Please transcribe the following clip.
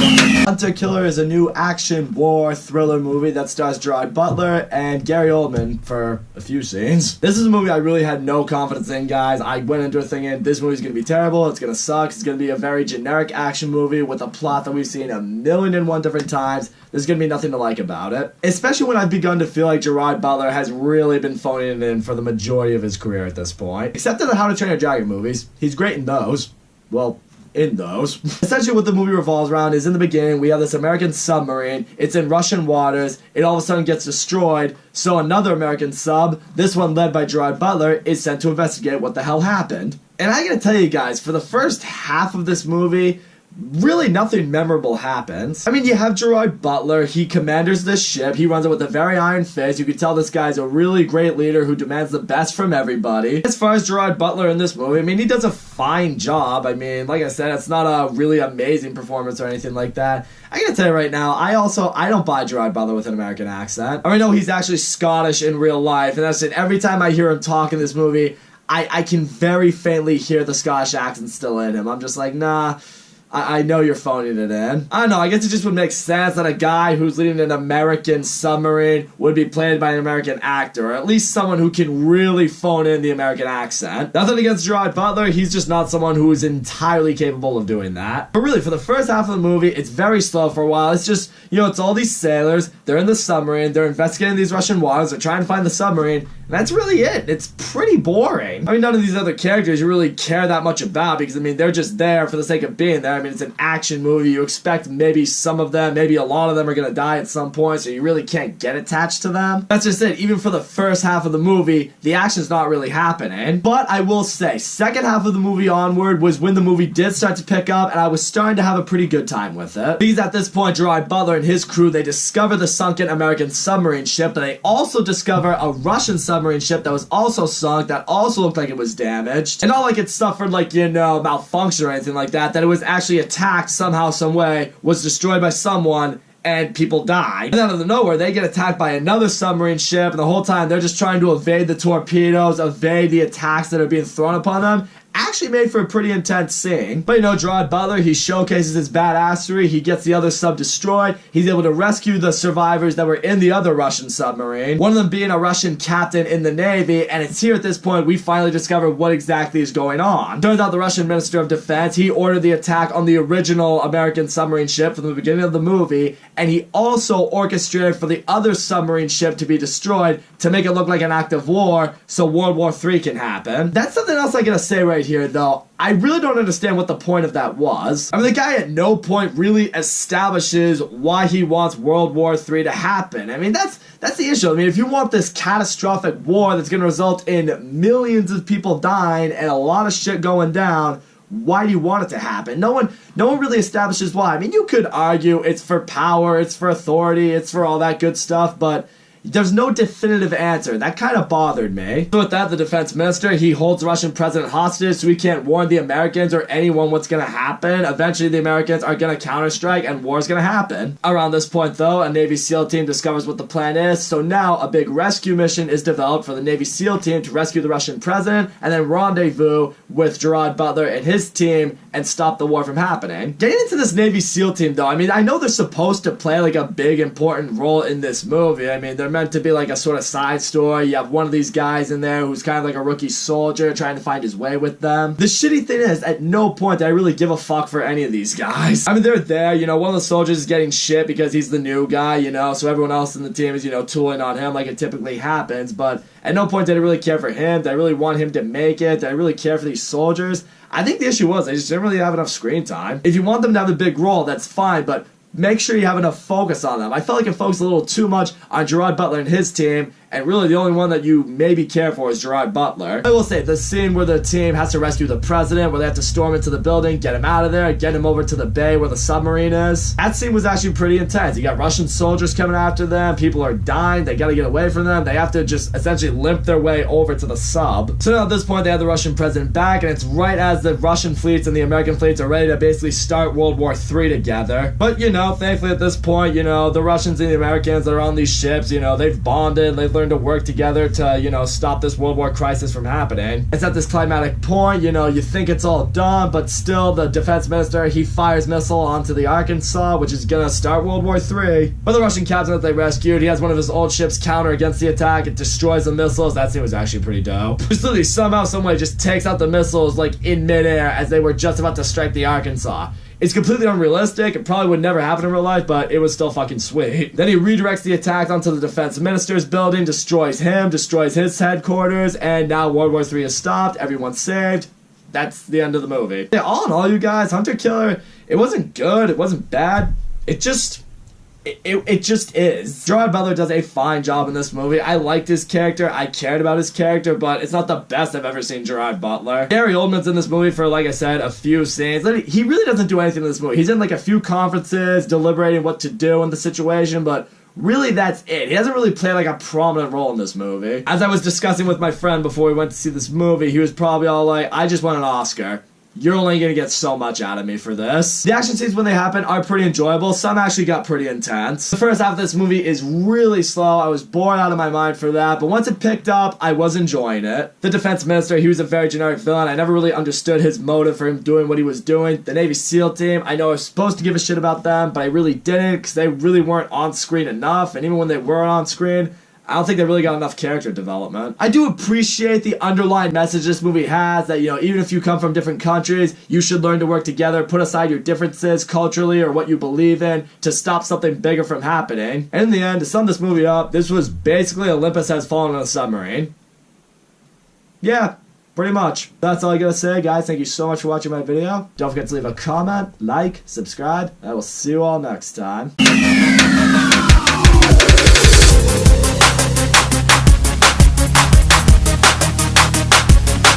Hunter Killer is a new action war thriller movie that stars Gerard Butler and Gary Oldman for a few scenes. This is a movie I really had no confidence in, guys. I went into it thinking this movie's gonna be terrible, it's gonna suck, it's gonna be a very generic action movie with a plot that we've seen 1,000,001 different times. There's gonna be nothing to like about it. Especially when I've begun to feel like Gerard Butler has really been phoning it in for the majority of his career at this point. Except in the How to Train Your Dragon movies. He's great in those. Well, in those. Essentially what the movie revolves around is in the beginning we have this American submarine, it's in Russian waters, it all of a sudden gets destroyed, so another American sub, this one led by Gerard Butler, is sent to investigate what the hell happened. And I gotta tell you guys, for the first half of this movie, really nothing memorable happens. I mean, you have Gerard Butler, he commanders this ship, he runs it with a very iron fist, you can tell this guy's a really great leader who demands the best from everybody. As far as Gerard Butler in this movie, I mean, he does a fine job. I mean, like I said, it's not a really amazing performance or anything like that. I gotta tell you right now, I don't buy Gerard Butler with an American accent. I know he's actually Scottish in real life, and that's it. Every time I hear him talk in this movie, I can very faintly hear the Scottish accent still in him. I'm just like, nah, I know you're phoning it in. I don't know, I guess it just would make sense that a guy who's leading an American submarine would be played by an American actor, or at least someone who can really phone in the American accent. Nothing against Gerard Butler, he's just not someone who is entirely capable of doing that. But really, for the first half of the movie, it's very slow for a while. It's just, you know, it's all these sailors, they're in the submarine, they're investigating these Russian waters, they're trying to find the submarine, and that's really it. It's pretty boring. I mean, none of these other characters you really care that much about, because, I mean, they're just there for the sake of being there. I mean, it's an action movie. You expect maybe some of them, maybe a lot of them are going to die at some point, so you really can't get attached to them. That's just it. Even for the first half of the movie, the action's not really happening. But I will say, second half of the movie onward was when the movie did start to pick up, and I was starting to have a pretty good time with it. Because at this point, Gerard Butler and his crew, they discover the sunken American submarine ship, but they also discover a Russian submarine ship that was also sunk, that also looked like it was damaged. And not like it suffered, like, you know, malfunction or anything like that, that it was actually attacked somehow, some way, was destroyed by someone, and people died. And out of nowhere, they get attacked by another submarine ship, and the whole time they're just trying to evade the torpedoes, evade the attacks that are being thrown upon them. Actually made for a pretty intense scene. But you know, Gerard Butler, he showcases his badassery, he gets the other sub destroyed, he's able to rescue the survivors that were in the other Russian submarine, one of them being a Russian captain in the Navy, and it's here at this point we finally discover what exactly is going on. Turns out the Russian Minister of Defense, he ordered the attack on the original American submarine ship from the beginning of the movie, and he also orchestrated for the other submarine ship to be destroyed to make it look like an act of war so World War III can happen. That's something else I gotta say right here, though. I really don't understand what the point of that was. I mean, the guy at no point really establishes why he wants World War III to happen. I mean, that's the issue. I mean, if you want this catastrophic war that's going to result in millions of people dying and a lot of shit going down, why do you want it to happen? No one really establishes why. I mean, you could argue it's for power, it's for authority, it's for all that good stuff, but there's no definitive answer. That kind of bothered me. So with that, the defense minister, he holds the Russian president hostage so he can't warn the Americans or anyone what's going to happen. Eventually, the Americans are going to counterstrike and war is going to happen. Around this point, though, a Navy SEAL team discovers what the plan is. So now a big rescue mission is developed for the Navy SEAL team to rescue the Russian president and then rendezvous with Gerard Butler and his team and stop the war from happening. Getting into this Navy SEAL team, though, I mean, I know they're supposed to play like a big important role in this movie. I mean, they're meant to be like a sort of side story. You have one of these guys in there who's kind of like a rookie soldier trying to find his way with them. The shitty thing is, at no point do I really give a fuck for any of these guys. I mean, they're there, you know, one of the soldiers is getting shit because he's the new guy, you know, so everyone else in the team is, you know, tooling on him like it typically happens, but at no point did I really care for him. Did I really want him to make it? Did I really care for these soldiers? I think the issue was they just didn't really have enough screen time. If you want them to have a big role, that's fine, but make sure you have enough focus on them. I felt like it focused a little too much on Gerard Butler and his team, and really the only one that you maybe care for is Gerard Butler. I will say, the scene where the team has to rescue the president, where they have to storm into the building, get him out of there, get him over to the bay where the submarine is, that scene was actually pretty intense. You got Russian soldiers coming after them, people are dying, they gotta get away from them, they have to just essentially limp their way over to the sub. So now at this point they have the Russian president back, and it's right as the Russian fleets and the American fleets are ready to basically start World War III together. But, you know, thankfully at this point, you know, the Russians and the Americans that are on these ships, you know, they've bonded, they've learn to work together to, you know, stop this World War crisis from happening. It's at this climatic point, you know, you think it's all done, but still the defense minister, he fires missile onto the Arkansas, which is gonna start World War III. But the Russian captain that they rescued, he has one of his old ships counter against the attack. It destroys the missiles. That scene was actually pretty dope. Just literally somehow, someway just takes out the missiles like in midair as they were just about to strike the Arkansas. It's completely unrealistic. It probably would never happen in real life, but it was still fucking sweet. Then he redirects the attack onto the defense minister's building, destroys him, destroys his headquarters, and now World War III is stopped. Everyone's saved. That's the end of the movie. Yeah, all in all, you guys, Hunter Killer, it wasn't good. It wasn't bad. It just is. Gerard Butler does a fine job in this movie. I liked his character. I cared about his character, but it's not the best I've ever seen Gerard Butler. Gary Oldman's in this movie for, like I said, a few scenes. He really doesn't do anything in this movie. He's in like a few conferences, deliberating what to do in the situation, but really that's it. He doesn't really play like a prominent role in this movie. As I was discussing with my friend before we went to see this movie, he was probably all like, I just want an Oscar. You're only going to get so much out of me for this. The action scenes when they happen are pretty enjoyable. Some actually got pretty intense. The first half of this movie is really slow. I was bored out of my mind for that, but once it picked up, I was enjoying it. The defense minister, he was a very generic villain. I never really understood his motive for him doing what he was doing. The Navy SEAL team, I know I was supposed to give a shit about them, but I really didn't because they really weren't on screen enough, and even when they were on screen, I don't think they really got enough character development. I do appreciate the underlying message this movie has that, you know, even if you come from different countries, you should learn to work together, put aside your differences culturally or what you believe in to stop something bigger from happening. And in the end, to sum this movie up, this was basically Olympus Has Fallen on a Submarine. Yeah, pretty much. That's all I gotta say, guys. Thank you so much for watching my video. Don't forget to leave a comment, like, subscribe, and I will see you all next time.